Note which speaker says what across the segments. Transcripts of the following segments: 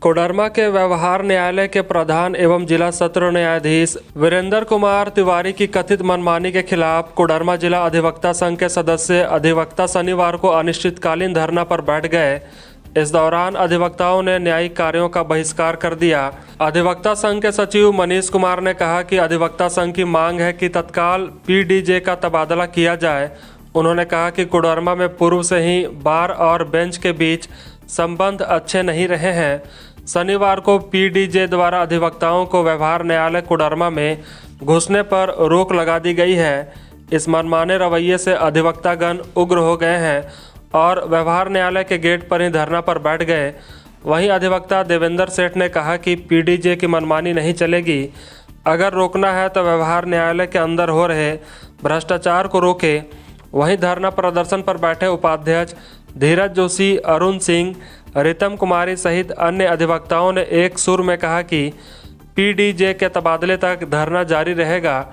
Speaker 1: कोडरमा के व्यवहार न्यायालय के प्रधान एवं जिला सत्र न्यायाधीश वीरेंद्र कुमार तिवारी की कथित मनमानी के खिलाफ कोडरमा जिला अधिवक्ता संघ के सदस्य अधिवक्ता शनिवार को अनिश्चितकालीन धरना पर बैठ गए। इस दौरान अधिवक्ताओं ने न्यायिक कार्यों का बहिष्कार कर दिया। अधिवक्ता संघ के सचिव मनीष कुमार ने कहा कि अधिवक्ता संघ की मांग है कि तत्काल पीडीजे का तबादला किया जाए। उन्होंने कहा कि कोडरमा में पूर्व से ही बार और बेंच के बीच संबंध अच्छे नहीं रहे हैं। शनिवार को पीडीजे द्वारा अधिवक्ताओं को व्यवहार न्यायालय कोडरमा में घुसने पर रोक लगा दी गई है। इस मनमाने रवैये से अधिवक्तागण उग्र हो गए हैं और व्यवहार न्यायालय के गेट पर ही धरना पर बैठ गए। वहीं अधिवक्ता देवेंद्र सेठ ने कहा कि पीडीजे की मनमानी नहीं चलेगी। अगर रोकना है तो व्यवहार न्यायालय के अंदर हो रहे भ्रष्टाचार को रोके। वहीं धरना प्रदर्शन पर बैठे उपाध्यक्ष धीरज जोशी, अरुण सिंह, रितम कुमारी सहित अन्य अधिवक्ताओं ने एक सुर में कहा कि पीडीजे के तबादले तक धरना जारी रहेगा।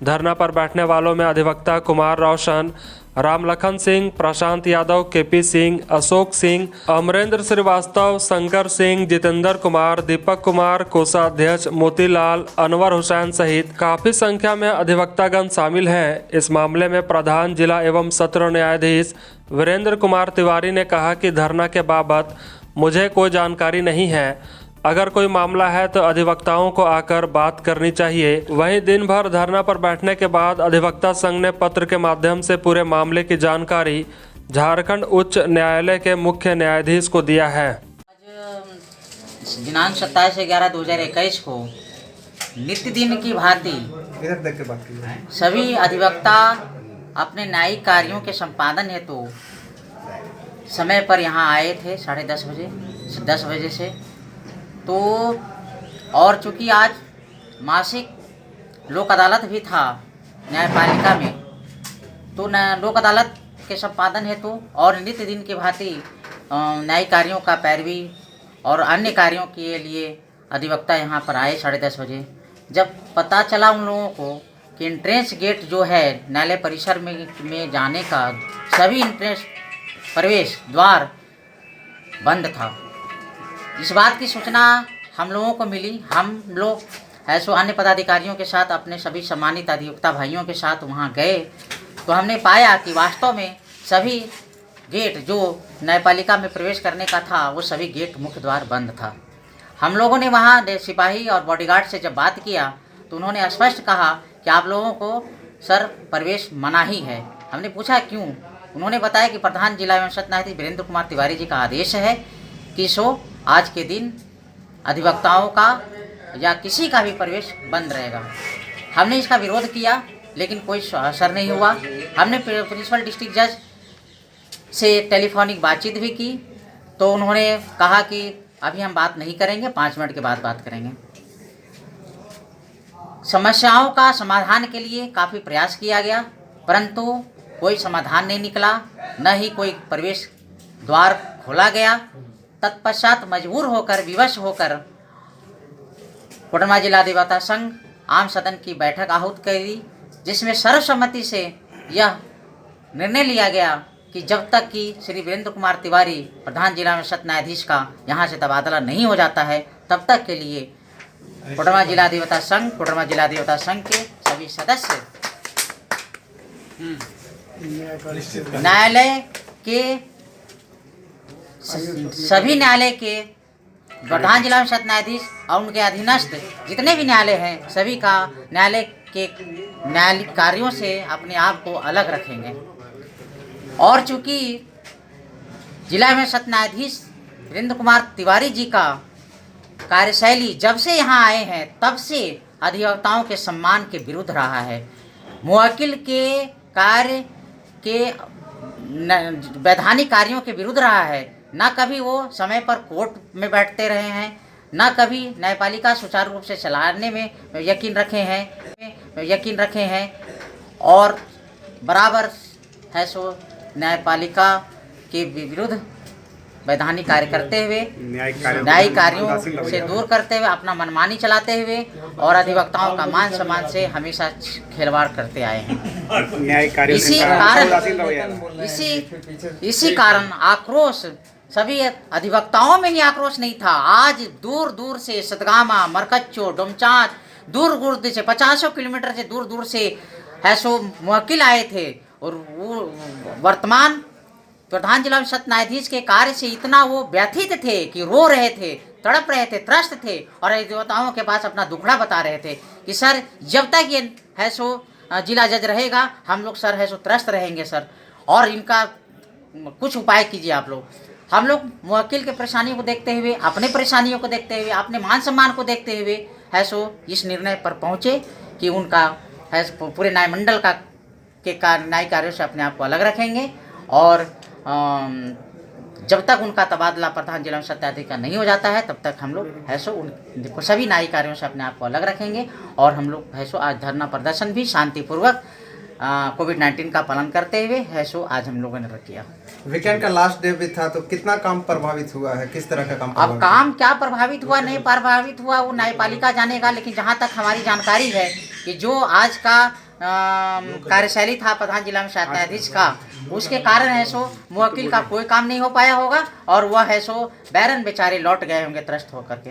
Speaker 1: धरना पर बैठने वालों में अधिवक्ता कुमार रोशन, रामलखन सिंह, प्रशांत यादव, केपी सिंह, अशोक सिंह, अमरेंद्र श्रीवास्तव, शंकर सिंह, जितेंद्र कुमार, दीपक कुमार, कोषाध्यक्ष मोतीलाल, अनवर हुसैन सहित काफी संख्या में अधिवक्तागण शामिल हैं। इस मामले में प्रधान जिला एवं सत्र न्यायाधीश वीरेंद्र कुमार तिवारी ने कहा कि धरना के बाबत मुझे कोई जानकारी नहीं है। अगर कोई मामला है तो अधिवक्ताओं को आकर बात करनी चाहिए। वहीं दिन भर धरना पर बैठने के बाद अधिवक्ता संघ ने पत्र के माध्यम से पूरे मामले की जानकारी झारखंड उच्च न्यायालय के मुख्य न्यायाधीश को दिया है।
Speaker 2: आज दिनांक 27/11/2021 को नित्य दिन की भांति सभी अधिवक्ता अपने न्यायिक कार्यों के संपादन हेतु समय पर यहाँ आए थे 10:30 बजे से। तो और चूँकि आज मासिक लोक अदालत भी था न्यायपालिका में, तो लोक अदालत के संपादन हेतु और नित्य दिन की भांति न्यायिक कार्यों का पैरवी और अन्य कार्यों के लिए अधिवक्ता यहाँ पर आए 10:30 बजे। जब पता चला उन लोगों को कि एंट्रेंस गेट जो है न्यायालय परिसर में जाने का सभी एंट्रेंस प्रवेश द्वार बंद था, इस बात की सूचना हम लोगों को मिली। हम लोग ऐसो अन्य पदाधिकारियों के साथ अपने सभी सम्मानित अधिवक्ता भाइयों के साथ वहां गए तो हमने पाया कि वास्तव में सभी गेट जो न्यायपालिका में प्रवेश करने का था वो सभी गेट मुख्य द्वार बंद था। हम लोगों ने वहां सिपाही और बॉडीगार्ड से जब बात किया तो उन्होंने स्पष्ट कहा कि आप लोगों को सर प्रवेश मना ही है। हमने पूछा क्यों? उन्होंने बताया कि प्रधान जिला एवं सत्र न्यायाधीश वीरेंद्र कुमार तिवारी जी का आदेश है कि आज के दिन अधिवक्ताओं का या किसी का भी प्रवेश बंद रहेगा। हमने इसका विरोध किया लेकिन कोई असर नहीं हुआ। हमने प्रिंसिपल डिस्ट्रिक्ट जज से टेलीफोनिक बातचीत भी की तो उन्होंने कहा कि अभी हम बात नहीं करेंगे, 5 मिनट के बाद बात करेंगे। समस्याओं का समाधान के लिए काफ़ी प्रयास किया गया परंतु कोई समाधान नहीं निकला, न ही कोई प्रवेश द्वार खोला गया। तत्पश्चात मजबूर होकर विवश होकर कोडरमा जिला अधिवक्ता संघ आम सदन की बैठक आहूत करी, जिसमें सर्वसम्मति से यह निर्णय लिया गया कि जब तक कि श्री वीरेंद्र कुमार तिवारी प्रधान जिला में सत्र न्यायाधीश का यहाँ से तबादला नहीं हो जाता है तब तक के लिए कोडरमा जिला अधिवक्ता संघ के सभी सदस्य सभी न्यायालय के प्रधान जिला में सत्र न्यायाधीश और उनके अधीनस्थ जितने भी न्यायालय हैं सभी का न्यायालय के न्यायिक कार्यों से अपने आप को अलग रखेंगे। और चूँकि जिला में सत्र न्यायाधीश वीरेंद्र कुमार तिवारी जी का कार्यशैली जब से यहाँ आए हैं तब से अधिवक्ताओं के सम्मान के विरुद्ध रहा है। मुवक्किल के कार्य के वैधानिक कार्यों के विरुद्ध रहा है। न कभी वो समय पर कोर्ट में बैठते रहे हैं, न कभी न्यायपालिका सुचारू रूप से चलाने में यकीन रखे हैं और बराबर है सो न्यायपालिका के विरुद्ध वैधानिक कार्य करते हुए न्यायिक कार्यों से दूर करते हुए अपना मनमानी चलाते हुए और अधिवक्ताओं का मान सम्मान से हमेशा खिलवाड़ करते आए हैं। इसी कारण आक्रोश सभी अधिवक्ताओं में ही आक्रोश नहीं था। आज दूर दूर से सतगामा, मरकच्चो, डोमचांच, दूर दूर से 50 किलोमीटर से दूर दूर से है सो मुवक्किल आए थे और वो वर्तमान प्रधान जिला सत्र न्यायाधीश के कार्य से इतना वो व्यथित थे कि रो रहे थे, तड़प रहे थे, त्रस्त थे और अधिवक्ताओं के पास अपना दुखड़ा बता रहे थे कि सर जब तक ये है सो जिला जज रहेगा हम लोग सर है सो त्रस्त रहेंगे सर, और इनका कुछ उपाय कीजिए आप लोग। हम लोग मुवक्किल के परेशानियों को देखते हुए, अपने परेशानियों को देखते हुए, अपने मान सम्मान को देखते हुए है सो इस निर्णय पर पहुँचे कि उनका है पूरे न्यायमंडल का के न्यायिक कार्यों से अपने आप को अलग रखेंगे और जब तक उनका तबादला प्रधान जिला सत्र न्यायाधीश का नहीं हो जाता है तब तक हम लोग है सो उन सभी न्यायिक कार्यों से अपने आप को अलग रखेंगे। और हम लोग है सो आज धरना प्रदर्शन भी शांतिपूर्वक कोविड-19 का पालन करते हुए है सो आज हम लोगों ने किया।
Speaker 3: वीकेंड का लास्ट डे भी था तो कितना काम प्रभावित हुआ है, किस तरह का काम
Speaker 2: अब काम क्या प्रभावित हुआ नहीं प्रभावित हुआ वो न्यायपालिका जानेगा, लेकिन जहाँ तक हमारी जानकारी है कि जो आज का कार्यशैली था प्रधान जिला सत्र न्यायाधीश का, उसके कारण है सो मुवक्किल का कोई काम नहीं हो पाया होगा और वह है सो बैरन बेचारे लौट गए होंगे त्रस्त होकर के।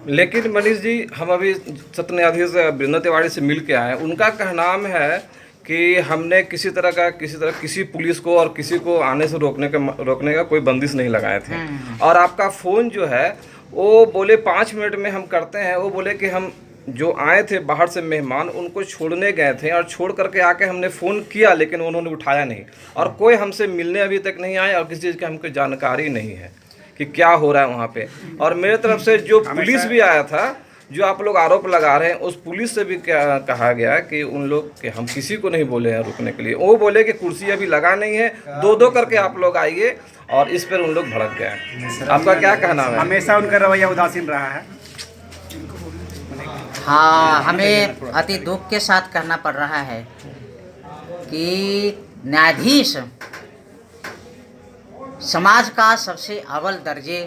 Speaker 4: लेकिन मनीष जी, हम अभी सत्र न्यायाधीश वीरेंद्र तिवारी से मिल के आए, उनका कहना है कि हमने किसी पुलिस को और किसी को आने से रोकने का कोई बंदिश नहीं लगाए थे। और आपका फ़ोन जो है वो बोले 5 मिनट में हम करते हैं। वो बोले कि हम जो आए थे बाहर से मेहमान उनको छोड़ने गए थे और छोड़ करके आके हमने फ़ोन किया लेकिन उन्होंने उठाया नहीं, और कोई हमसे मिलने अभी तक नहीं आए और किसी चीज़ की हमको जानकारी नहीं है कि क्या हो रहा है वहाँ पे। और मेरे तरफ से जो पुलिस भी आया था, जो आप लोग आरोप लगा रहे हैं, उस पुलिस से भी क्या कहा गया कि उन लोग कि हम किसी को नहीं बोले हैं रुकने के लिए। वो बोले कि कुर्सी अभी लगा नहीं है, 2-2 करके आप लोग आइए, और इस पर उन लोग भड़क गए। आपका क्या कहना है?
Speaker 5: हमेशा उनका रवैया उदासीन रहा है।
Speaker 2: हाँ, हमें अति दुख के साथ कहना पड़ रहा है कि न्यायाधीश समाज का सबसे अव्वल दर्जे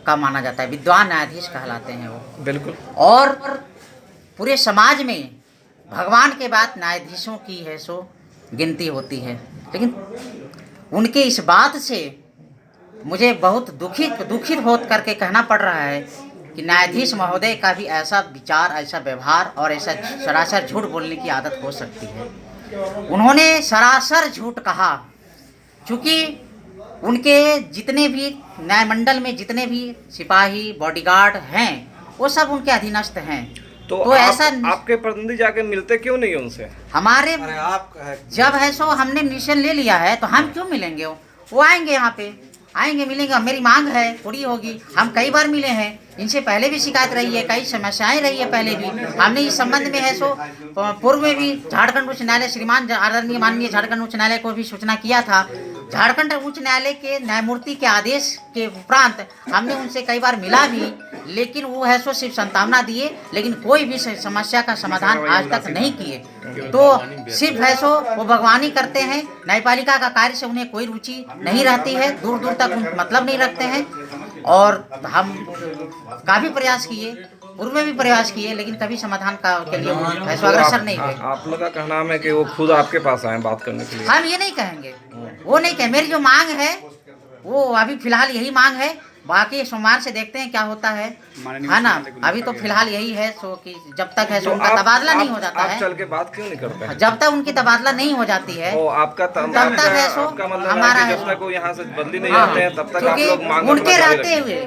Speaker 2: का माना जाता है, विद्वान न्यायाधीश कहलाते हैं वो।
Speaker 4: बिल्कुल।
Speaker 2: और पूरे समाज में भगवान के बाद न्यायाधीशों की है सो गिनती होती है, लेकिन उनके इस बात से मुझे बहुत दुखित हो करके कहना पड़ रहा है कि न्यायाधीश महोदय का भी ऐसा विचार, ऐसा व्यवहार और ऐसा सरासर झूठ बोलने की आदत हो सकती है। उन्होंने सरासर झूठ कहा, क्योंकि उनके जितने भी न्यायमंडल में जितने भी सिपाही बॉडीगार्ड हैं वो सब उनके अधीनस्थ हैं।
Speaker 4: तो ऐसा आपके प्रतिनिधि जाके मिलते क्यों नहीं उनसे?
Speaker 2: हमारे जब है सो हमने निश्चय ले लिया है तो हम क्यों मिलेंगे? वो आएंगे, यहाँ पे आएंगे, मिलेंगे। मेरी मांग है पूरी होगी। हम कई बार मिले हैं, इनसे पहले भी शिकायत रही है, कई समस्याएं रही है पहले भी। हमने इस संबंध में है सो पूर्व में भी झारखंड उच्च न्यायालय श्रीमान आदरणीय माननीय झारखंड उच्च न्यायालय को भी सूचना किया था। झारखंड उच्च न्यायालय के न्यायमूर्ति के आदेश के उपरांत हमने उनसे कई बार मिला भी, लेकिन वो है सो सिर्फ संतावना दिए, लेकिन कोई भी समस्या का समाधान आज तक नहीं किए। तो सिर्फ है सो वो भगवानी करते हैं, न्यायपालिका का कार्य से उन्हें कोई रुचि नहीं रहती है, दूर दूर तक मतलब नहीं रखते हैं। और हम काफ़ी प्रयास किए, पूर्व में भी प्रयास किए, लेकिन कभी समाधान का के लिए फैसला अग्रसर नहीं हुए।
Speaker 4: आप लोग का कहना है कि वो खुद आपके पास आए बात करने के लिए?
Speaker 2: हम ये नहीं कहेंगे, वो नहीं कहें। मेरी जो मांग है वो अभी फिलहाल यही मांग है, बाकी सोमवार से देखते हैं क्या होता है ना। अभी तो फिलहाल यही है सो कि जब तक है सो उनका तबादला नहीं हो जाता है।
Speaker 4: चल के बात क्यों नहीं करते हैं?
Speaker 2: जब तक उनकी तबादला नहीं हो जाती है
Speaker 4: आपका
Speaker 2: तब तक है सो हमारा है,
Speaker 4: जब तक वो यहाँ से बदली नहीं आते हैं तब तक आप लोग मांग
Speaker 2: उनके रहते हुए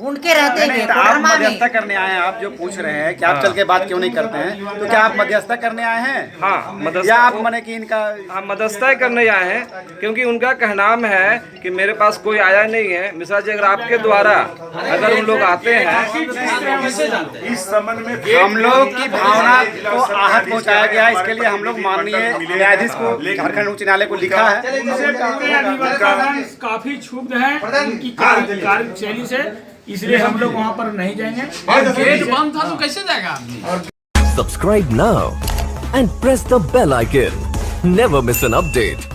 Speaker 5: आप मध्यस्थता करने आए हैं। आप जो पूछ रहे हैं कि आप चल के बात क्यों नहीं करते हैं, तो क्या आप मध्यस्थता करने आए हैं?
Speaker 4: हाँ,
Speaker 5: या आप माने कि इनका
Speaker 4: हम मध्यस्थता करने आए हैं, क्योंकि उनका कहना है कि मेरे पास कोई आया नहीं है। मिश्रा जी, अगर आपके द्वारा अगर उन लोग आते हैं,
Speaker 5: इस संबंध में हम लोग की भावना को आहत पहुंचाया गया, इसके लिए हम लोग माननीय न्यायाधीश को झारखंड उच्च न्यायालय को लिखा है।
Speaker 6: काफी क्षुब्ध है उनकी कार्यशैली से, इसलिए हम लोग वहाँ पर नहीं जाएंगे। गेट बंद था तो कैसे जाएगा आदमी?
Speaker 7: Subscribe now and press the bell icon. Never miss an update.